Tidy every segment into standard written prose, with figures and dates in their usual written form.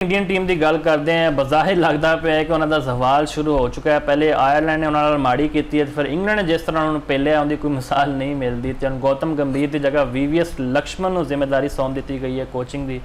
Indian team की गल करते हैं, बज़ाहिर लगता पे है कि उन्होंने सवाल शुरू हो चुका है। पहले आयरलैंड ने उन्होंने माड़ी की है, फिर इंग्लैंड ने जिस तरह उन्होंने पहले उनकी कोई मिसाल नहीं मिलती। तो गौतम गंभीर की जगह VVS लक्ष्मण को जिम्मेदारी सौंप दी गई है कोचिंग की।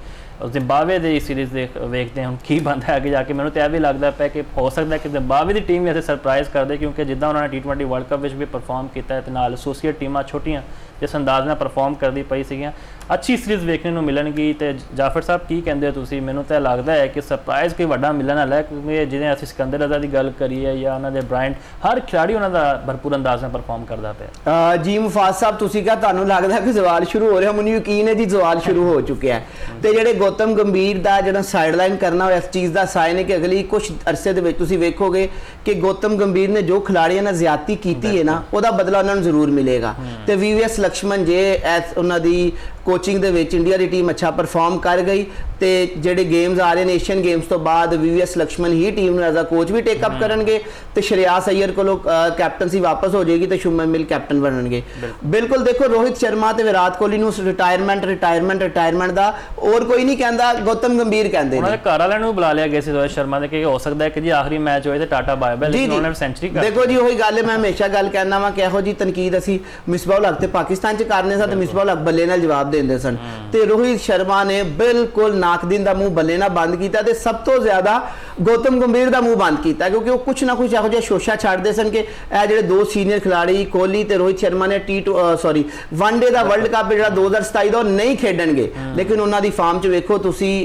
जिम्बावे की सीरीज़ वेखते हैं हम की बनता है आगे जाके। मैंने तो यह भी लगता पे कि हो सकता है कि जिम्बावे की टीम भी ऐसे सरप्राइज़ कर दे, क्योंकि जिदा उन्होंने T20 वर्ल्ड कप भी परफॉर्म किया है, नाल एसोसीएट टीमां छोटियां जिस अंदाज में परफॉर्म करती पई सीगियां। अच्छी सीरीज़ वेखने को मिलणगी। तो जाफर साहब की कहते हो तुसीं? मैनूं तो लगता है कि सरप्राइज़ कोई वड्डा मिलण वाला है, क्योंकि जिवें असीं सिकंदर रज़ा की गल करिए या उन्होंने ब्रायंट, हर खिलाड़ी उन्होंने भरपूर अंदाज में परफॉर्म करता पे। जी मुफाज साहब, तुसीं क्या तुहानूं लगदा कि सवाल शुरू हो रहा? मैनूं यकीन है जी सवाल शुरू हो चुके हैं। तो जिहड़े गौतम गंभीर का जो साइडलाइन करना इस चीज़ का साइन है कि अगली कुछ अरसे दे विच तुसीं वेखोगे कि गौतम गंभीर ने जो खिलाड़ियों ने ज्यादती की है ना, उसका बदला उन्होंने जरूर मिलेगा। तो VVS लक्ष्मण जे उन्होंने कोचिंग दे विच इंडिया की टीम अच्छा परफॉर्म कर गई, तो जेडे गेम्स आ रहे हैं एशियन गेम्स तो बाद VVS लक्ष्मण ही टीम एज अ कोच भी टेकअप करेंगे। तो श्रेयास अय्यर को कैप्टनसी वापस हो जाएगी तो शुभमन गिल कैप्टन बनणगे। बिल्कुल देखो, रोहित शर्मा तो विराट कोहली नूं रिटायरमेंट का और कोई नहीं कहता, गौतम गंभीर कहते हैं। घर वाले नूं बुला लिया गया रोहित शर्मा ने कि हो सकता है कि जी आखिरी मैच होए तो टाटा बाय बाय, लेकिन उन्होंने सेंचुरी कर। देखो जी वही गल है, मैं हमेशा गल कहना वा कि इहो जी तनकीद असीं मिसबाह उल हक ते पाकिस्तान च करने सा, तो मिसबाह उल हक बल्ले नाल जवाब देंदे सन। ते रोहित शर्मा ने बिल्कुल नाकदिन दा मुंह बल्ले नाल बंद कीता, ते सब तो ज्यादा गौतम गंभीर दा मुंह बंद कीता, क्योंकि वो कुछ ना कुछ इहो जिहा शोशा छड्डदे सन कि ए जिहड़े दो सीनियर खिलाड़ी कोहली ते रोहित शर्मा ने वनडे दा वर्ल्ड कप जिहड़ा 2027 दा नहीं खेडणगे। लेकिन उन्हां दी फार्म च वेखो तुसीं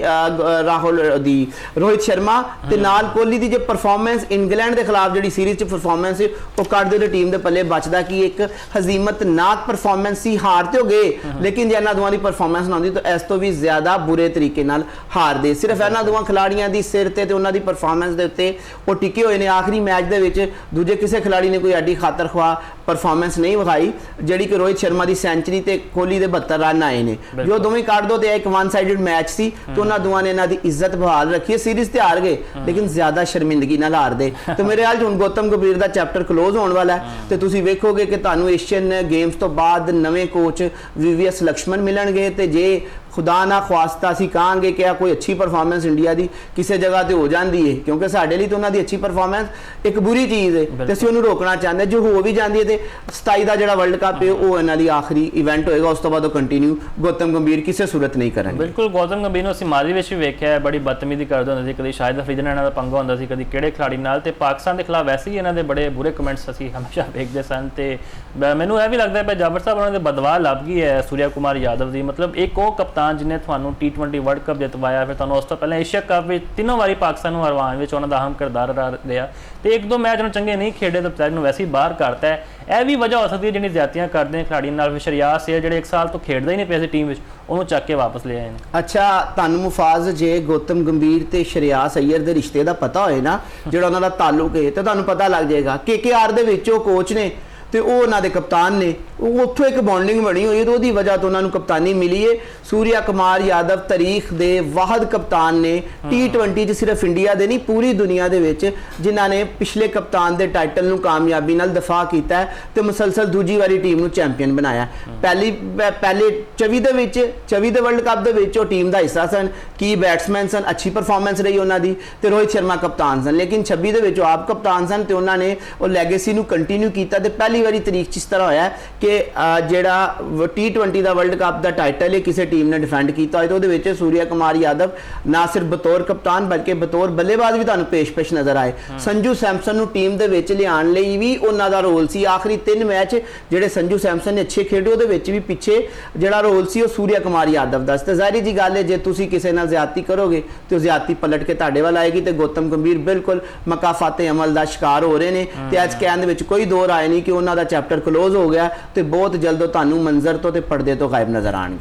राहुल दी रोहित शर्मा ते नाल कोहली दी जो परफॉर्मेंस इंग्लैंड के खिलाफ जिहड़ी सीरीज़ च परफॉर्मेंस वो कट दे टीम के पल्ले बचदा कि एक हजीमतनाक परफॉर्मेंस सी। हार तो गए, लेकिन जे इन्हां दोवां दी परफॉर्मेंस ना होंदी तो इस तो भी ज्यादा बुरे तरीके नाल हार दे। सिर्फ इन्हां दोवां खिलाड़ियां दी सिर ते उन्हां दी परफॉर्मेंस दे उत्ते वो टिके हुए ने। आखिरी मैच दे विच दूजे किसी खिलाड़ी ने कोई एडी खातर ख्वाह परफॉर्मेंस नहीं विखाई जिहड़ी कि रोहित शर्मा की सेंचुरी ते कोहली दे 72 रन आए ने। जो दोवें काट दो तो एक वन साइडेड मैच सी, तो उन्हां दोवां ने इन्हां दी इज्जत बहाल रखी है। सीरीज़ ते हार गए, लेकिन ज्यादा शर्मिंदगी नाल हार दे। तो मेरे हाल हुण गौतम गंभीर का चैप्टर क्लोज होने वाला है। तो तुसीं वेखोगे कि तुहानूं एशियन गेम्स तो बाद नवे कोच VVS लक्ष्मण मिलणगे। तो जे खुदा ना खास्ता असीं कहांगे कि कोई अच्छी परफॉर्मेंस इंडिया की किसी जगह तो हो जाती है, क्योंकि साडे लई तो उन्हां दी अच्छी परफॉर्मेंस एक बुरी चीज़ है, तो असीं उहनूं रोकना चाहते। जो हो भी जाती है तो 27 का जिहड़ा वर्ल्ड कप है वो इन्हां दी आखिरी इवेंट होएगा, उस तो बाद कंटिन्यू गौतम गंभीर किसी सूरत नहीं करेंगे। बिल्कुल, गौतम गंभीर नूं असीं माजी विच भी वेख्या है, बड़ी बदतमीजी करदे हुंदे सी। कदी शाहिद अफरीदी नाल इन्हां दा पंगा हुंदा सी, कदी किहड़े खिलाड़ी नाल। ते पाकिस्तान के खिलाफ वैसे ही इन्हां दे बड़े बुरे कमेंट्स असीं हमेशा वेखदे सन। ते मैनूं यह भी लगता है जाफर साहब उन्हां दे बदवा लभ गई है सूर्या कुमार यादव दी। मतलब एक वो कप्तान जिन्हें तुहानूं T20 वर्ल्ड कप जितवाया, फिर तुहानूं उस तो पहले एशिया कप में तीनों बारी पाकिस्तान को हरवाण में उन्होंने अहम किरदार रहा। तो एक दो मैच उन्होंने चंगे नहीं खेडे तो बेचारे वैसे ही बाहर करता है। यह भी वजह हो सकती है जिन्हें ज्यादतियां करते हैं खिलाड़ी नाल। फिर श्रेयास अय्यर जिहड़े एक साल तो खेडदा ही नहीं पे टीम में, उन्होंने चक के वापस ले आए। अच्छा, तुहानूं मुफाज जे गौतम गंभीर ते श्रेयास अय्यर दे रिश्ते का पता होए ना, जिहड़ा उन्हां दा ताल्लुक है, तो तुहानूं पता लग जाएगा। KKR दे विच ओह कोच ने तो वो उन्होंने कप्तान ने, उत्थों एक बॉन्डिंग बनी हुई है, तो उसकी वजह तो उन्होंने कप्तानी मिली है। सूर्या कुमार यादव तारीख दे वाहद कप्तान ने T20 च सिर्फ इंडिया दे नहीं पूरी दुनिया दे विच जिन्होंने पिछले कप्तान दे टाइटल नूं कामयाबी नाल दफा किया है, तो मुसलसल दूजी वारी टीम नूं चैंपियन बनाया। पहले 24 दे विच 24 दे वर्ल्ड कप दे विच वो टीम का हिस्सा सन, की बैट्समैन सन, अच्छी परफॉर्मेंस रही उन्होंनी, तो रोहित शर्मा कप्तान सन। लेकिन 26 दे विच आप कप्तान सन, तो उन्होंने वो लैगेसी नूं कंटिन्यू किया। तो पहली वारी तरीक इस तरह होया कि जिहड़ा T20 का वर्ल्ड कप का टाइटल है किसी टीम ने डिफेंड किया, तो सूर्या कुमार यादव ना सिर्फ बतौर कप्तान बल्कि बतौर बल्लेबाज भी तुहानूं पेश नजर आए। संजू सैमसन नूं टीम दे विच लियाण लई भी उन्हां दा रोल सी। आखिरी 3 मैच जिहड़े संजू सैमसन ने अच्छे खेडे, उहदे विच भी पिछे जिहड़ा रोल सी वो सूर्या कुमार यादव दा। ते ज़ाहिर जी गल है, जे तुसीं किसी नाल ज्यादती करोगे तो ज्यादती पलट के तुहाडे वल आएगी। तो गौतम गंभीर बिल्कुल मकाफाते अमल का शिकार हो रहे हैं। तो अज कहण दे विच कोई दो राय नहीं कि उन्हां दा चैप्टर क्लोज हो गया, तो बहुत जल्द तुहानूं मंजर तो ते पर्दे तो गायब नजर आएंगे।